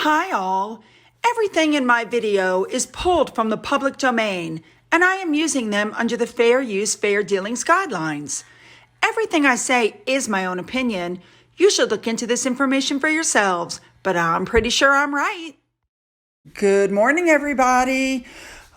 Hi all. Everything in my video is pulled from the public domain, and I am using them under the Fair Use, Fair Dealings guidelines. Everything I say is my own opinion. You should look into this information for yourselves, but I'm pretty sure I'm right. Good morning, everybody.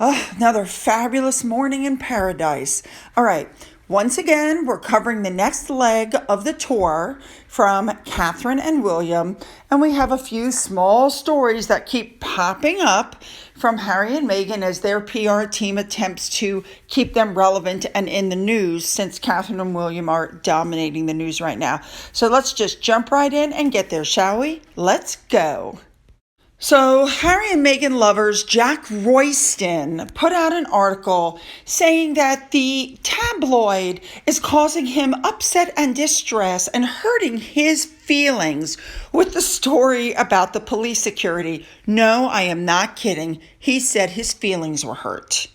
Another fabulous morning in paradise. All right. Once again, we're covering the next leg of the tour from Catherine and William, and we have a few small stories that keep popping up from Harry and Meghan as their PR team attempts to keep them relevant and in the news, since Catherine and William are dominating the news right now. So let's just jump right in and get there, shall we? Let's go. So Harry and Meghan lovers Jack Royston put out an article saying that the tabloid is causing him upset and distress and hurting his feelings with the story about the police security. No, I am not kidding. He said his feelings were hurt.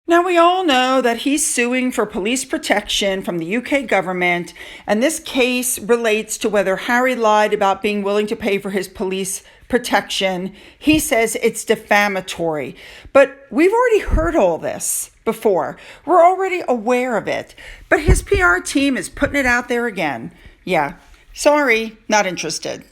Now, we all know that he's suing for police protection from the UK government, and this case relates to whether Harry lied about being willing to pay for his police protection. He says it's defamatory, but we've already heard all this before. We're already aware of it, but his PR team is putting it out there again. Yeah, sorry, not interested.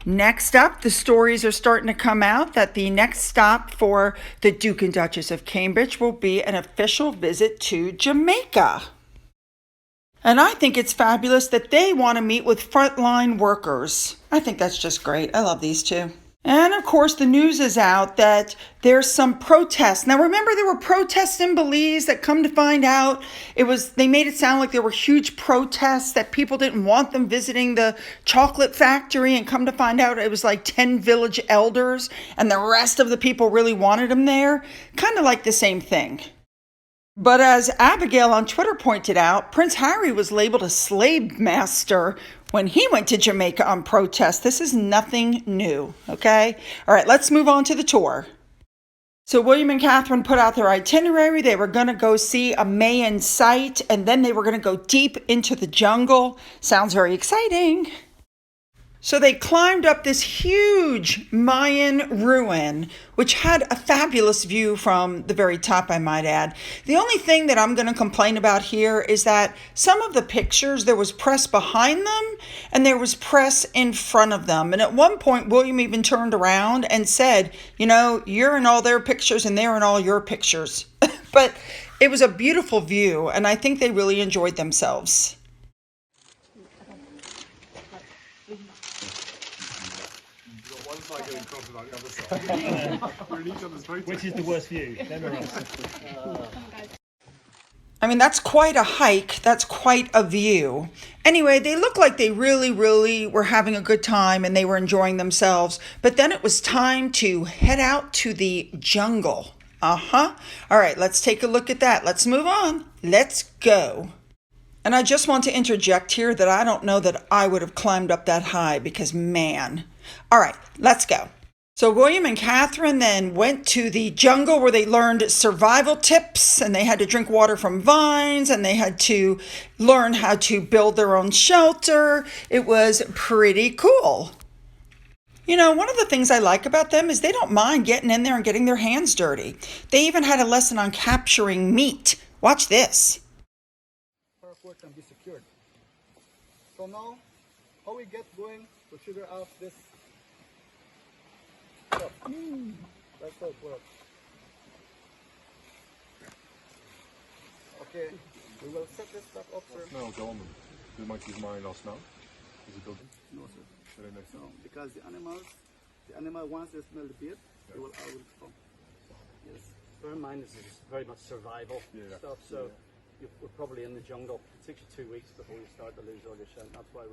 Next up, the stories are starting to come out that the next stop for the Duke and Duchess of Cambridge will be an official visit to Jamaica. And I think it's fabulous that they want to meet with frontline workers. I think that's just great. I love these two. And of course, the news is out that there's some protests. Now, remember, there were protests in Belize that, come to find out, they made it sound like there were huge protests, that people didn't want them visiting the chocolate factory, and come to find out it was like 10 village elders and the rest of the people really wanted them there. Kind of like the same thing. But as Abigail on Twitter pointed out, Prince Harry was labeled a slave master when he went to Jamaica on protest. This is nothing new, okay? All right, let's move on to the tour. So William and Catherine put out their itinerary. They were going to go see a Mayan site, and then they were going to go deep into the jungle. Sounds very exciting. So they climbed up this huge Mayan ruin, which had a fabulous view from the very top, I might add. The only thing that I'm going to complain about here is that some of the pictures, there was press behind them and there was press in front of them. And at one point, William even turned around and said, you know, you're in all their pictures and they're in all your pictures. But it was a beautiful view, and I think they really enjoyed themselves. Which is the worst view? I mean, that's quite a hike. That's quite a view. Anyway, they looked like they really were having a good time and they were enjoying themselves. But then it was time to head out to the jungle. All right, let's take a look at that. Let's move on. Let's go. And I just want to interject here that I don't know that I would have climbed up that high, because man. All right, let's go. So William and Catherine then went to the jungle where they learned survival tips, and they had to drink water from vines, and they had to learn how to build their own shelter. It was pretty cool. You know, one of the things I like about them is they don't mind getting in there and getting their hands dirty. They even had a lesson on capturing meat. Watch this. Can be secured. So now, how we get going to figure out this stuff. That's how it works. Okay, we will set this stuff up first. No, Dolman. You might use mine lost now. Is it building? No, sir. No, because the animal once they smell the beard, they will out come. Yes. Bear in mind, this is very much survival stuff, so we're probably in the jungle. It takes you 2 weeks before you start to lose all your scent. That's why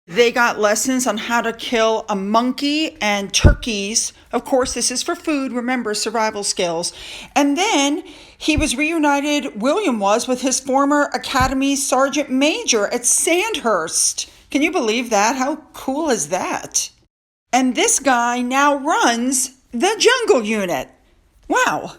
They got lessons on how to kill a monkey and turkeys. Of course, this is for food. Remember, survival skills. And then he was reunited, William was, with his former Academy Sergeant Major at Sandhurst. Can you believe that? How cool is that? And this guy now runs the jungle unit. Wow.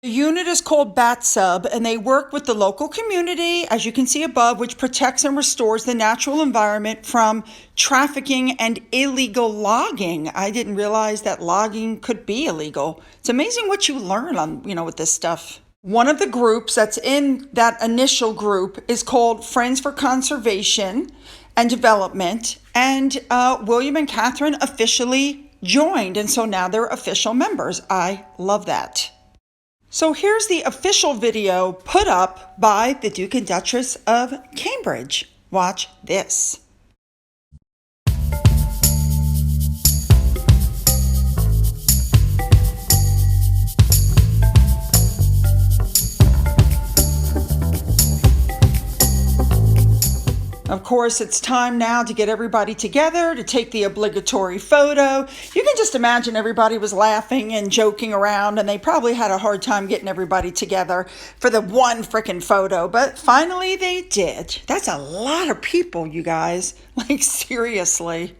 The unit is called BATSUB, and they work with the local community, as you can see above, which protects and restores the natural environment from trafficking and illegal logging. I didn't realize that logging could be illegal. It's amazing what you learn on, with this stuff. One of the groups that's in that initial group is called Friends for Conservation and Development, and William and Catherine officially joined, and so now they're official members. I love that. So here's the official video put up by the Duke and Duchess of Cambridge. Watch this. Of course, it's time now to get everybody together to take the obligatory photo. You can just imagine everybody was laughing and joking around, and they probably had a hard time getting everybody together for the one frickin' photo, but finally they did. That's a lot of people, you guys. Like, seriously.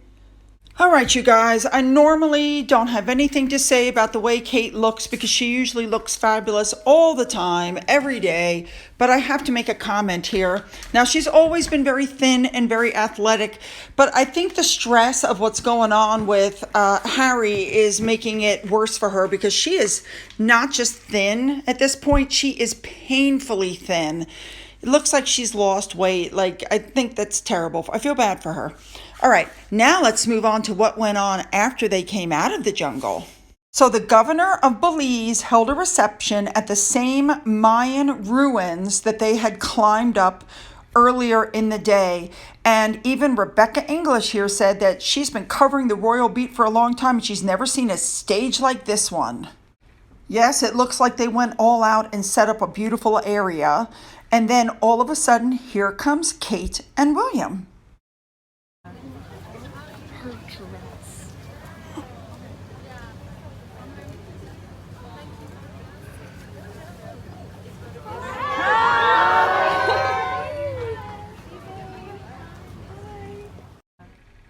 All right, you guys, I normally don't have anything to say about the way Kate looks because she usually looks fabulous all the time, every day, but I have to make a comment here. Now, she's always been very thin and very athletic, but I think the stress of what's going on with Harry is making it worse for her because she is not just thin at this point, she is painfully thin. It looks like she's lost weight. Like, I think that's terrible. I feel bad for her. All right, now let's move on to what went on after they came out of the jungle. So the governor of Belize held a reception at the same Mayan ruins that they had climbed up earlier in the day. And even Rebecca English here said that she's been covering the royal beat for a long time and she's never seen a stage like this one. Yes, it looks like they went all out and set up a beautiful area. And then all of a sudden, here comes Kate and William.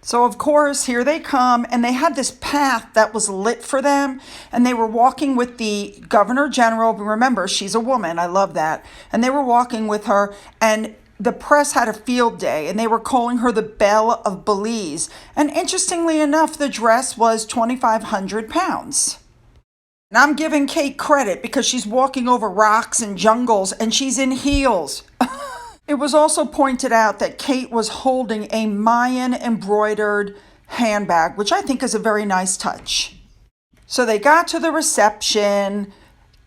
So, of course, here they come, and they had this path that was lit for them, and they were walking with the Governor General. Remember, she's a woman. I love that. And they were walking with her, and the press had a field day, and they were calling her the Belle of Belize. And interestingly enough, the dress was 2,500 pounds. And I'm giving Kate credit because she's walking over rocks and jungles, and she's in heels. It was also pointed out that Kate was holding a Mayan embroidered handbag, which I think is a very nice touch. So they got to the reception.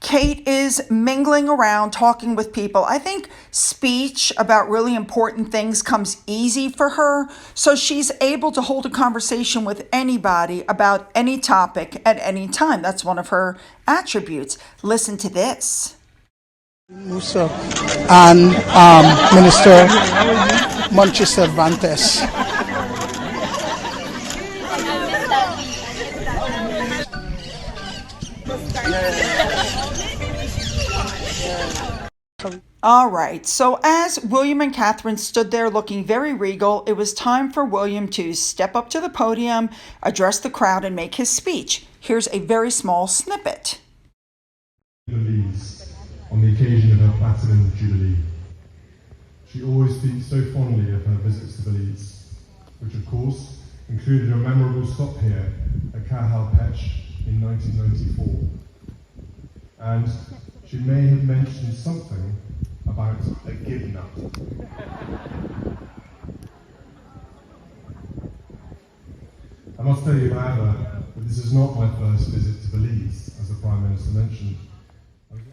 Kate is mingling around, talking with people. I think speech about really important things comes easy for her. So she's able to hold a conversation with anybody about any topic at any time. That's one of her attributes. Listen to this. Musa and Minister Monchi Cervantes. All right, so as William and Catherine stood there looking very regal, it was time for William to step up to the podium, address the crowd, and make his speech. Here's a very small snippet. Belize, on the occasion of her Platinum Jubilee. She always speaks so fondly of her visits to Belize, which of course included a memorable stop here at Cahal Pech in 1994. And she may have mentioned something about a gib nut. I must tell you, however, that this is not my first visit to Belize, as the Prime Minister mentioned.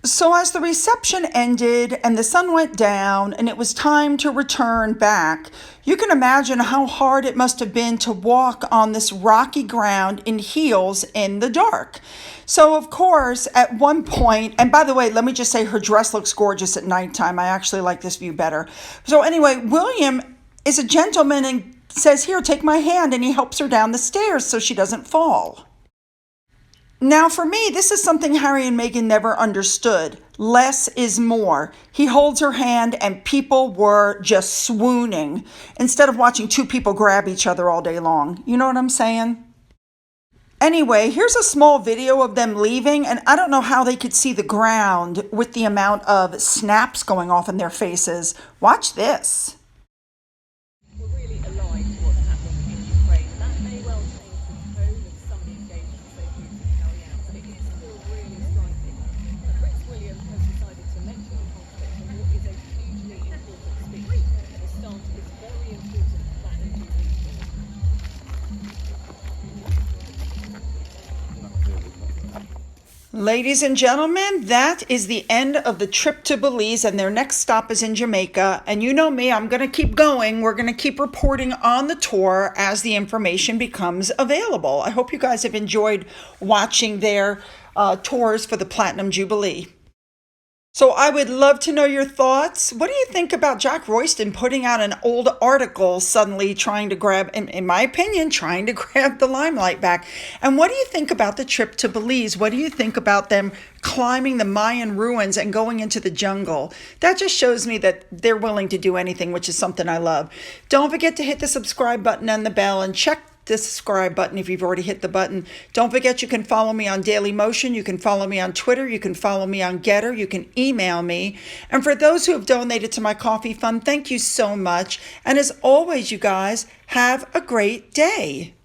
So as the reception ended and the sun went down and it was time to return back, you can imagine how hard it must have been to walk on this rocky ground in heels in the dark. So of course, at one point, and by the way, let me just say her dress looks gorgeous at nighttime. I actually like this view better. So anyway, William is a gentleman and says, "Here, take my hand," and he helps her down the stairs so she doesn't fall. Now, for me, this is something Harry and Meghan never understood. Less is more. He holds her hand and people were just swooning instead of watching two people grab each other all day long. You know what I'm saying? Anyway, here's a small video of them leaving, and I don't know how they could see the ground with the amount of snaps going off in their faces. Watch this. We're really alive to what's happening in Ukraine. That may well change the tone of some engagements they choose to carry out, but it is still really striking. Prince William has decided to mention the conflict in what is a hugely important speech at the start of this very important Platinum Jubilee tour. Ladies and gentlemen, that is the end of the trip to Belize, and their next stop is in Jamaica. And you know me, I'm going to keep going. We're going to keep reporting on the tour as the information becomes available. I hope you guys have enjoyed watching their tours for the Platinum Jubilee. So I would love to know your thoughts. What do you think about Jack Royston putting out an old article suddenly trying to grab, in my opinion, trying to grab the limelight back? And what do you think about the trip to Belize? What do you think about them climbing the Mayan ruins and going into the jungle? That just shows me that they're willing to do anything, which is something I love. Don't forget to hit the subscribe button and the bell, and check the subscribe button if you've already hit the button. Don't forget you can follow me on Daily Motion. You can follow me on Twitter. You can follow me on Getter. You can email me. And for those who have donated to my coffee fund, thank you so much. And as always, you guys, have a great day.